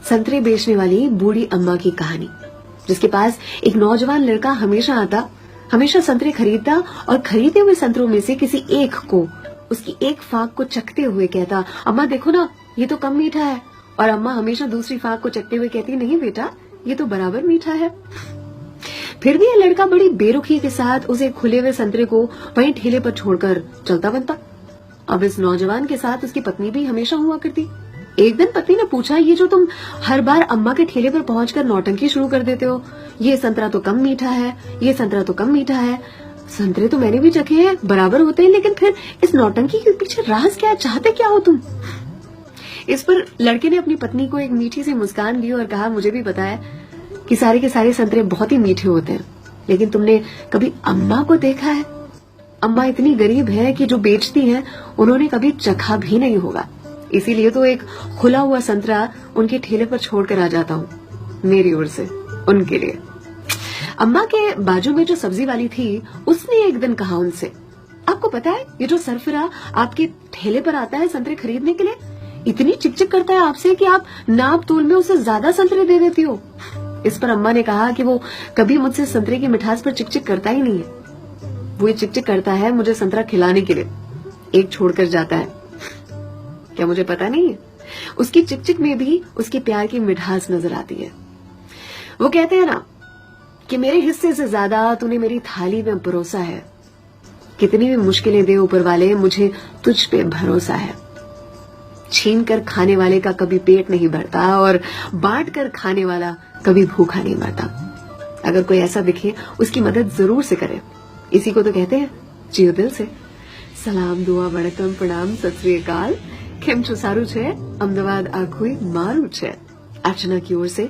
संतरे बेचने वाली बूढ़ी अम्मा की कहानी, जिसके पास एक नौजवान लड़का हमेशा आता, हमेशा संतरे खरीदता और खरीदे हुए संतरों में से किसी एक को, उसकी एक फाक को चखते हुए कहता, अम्मा देखो ना, ये तो कम मीठा है। और अम्मा हमेशा दूसरी फाक को चखते हुए कहती, नहीं बेटा, ये तो बराबर मीठा है। फिर भी ये लड़का बड़ी बेरुखी के साथ उसे खुले हुए संतरे को वहीं ठेले पर छोड़कर चलता बनता। अब इस नौजवान के साथ उसकी पत्नी भी हमेशा हुआ करती। एक दिन पत्नी ने पूछा, ये जो तुम हर बार अम्मा के ठेले पर पहुंचकर नौटंकी शुरू कर देते हो, ये संतरा तो कम मीठा है, ये संतरा तो कम मीठा है। संतरे तो मैंने भी चखे हैं, बराबर होते हैं, लेकिन फिर इस नौटंकी के पीछे राज क्या, चाहते क्या हो तुम? इस पर लड़के ने अपनी पत्नी को एक मीठी सी मुस्कान दी और कहा, मुझे भी पता है कि सारे के सारे संतरे बहुत ही मीठे होते हैं, लेकिन तुमने कभी अम्मा को देखा है? अम्मा इतनी गरीब है कि जो बेचती हैं उन्होंने कभी चखा भी नहीं होगा, इसीलिए तो एक खुला हुआ संतरा उनके ठेले पर छोड़कर आ जाता हूँ, मेरी ओर से उनके लिए। अम्मा के बाजू में जो सब्जी वाली थी, उसने एक दिन कहा उनसे, आपको पता है ये जो सरफरा आपके ठेले पर आता है संतरे खरीदने के लिए, इतनी चिकचिक करता है आपसे कि आप नाप तोल में उसे ज्यादा संतरे दे देती हो। इस पर अम्मा ने कहा कि वो कभी मुझसे संतरे की मिठास पर चिकचिक करता ही नहीं है, वो ये चिकचिक करता है मुझे संतरा खिलाने के लिए, एक छोड़कर जाता है। क्या मुझे पता नहीं है? उसकी चिकचिक में भी उसके प्यार की मिठास नजर आती है। वो कहते हैं ना कि मेरे हिस्से से ज्यादा तूने मेरी थाली में परोसा है, कितनी भी मुश्किलें दे ऊपर वाले, मुझे तुझ पे भरोसा है। छीन कर खाने वाले का कभी पेट नहीं भरता और बांट कर खाने वाला कभी भूखा नहीं मरता। अगर कोई ऐसा दिखे, उसकी मदद जरूर से करे। इसी को तो कहते हैं जियो दिल से। सलाम, दुआ, वणकम, प्रणाम, सत श्री अकाल। केम छो, सारू छे? अहमदाबाद आखुई मारू छे। अर्चना की ओर से।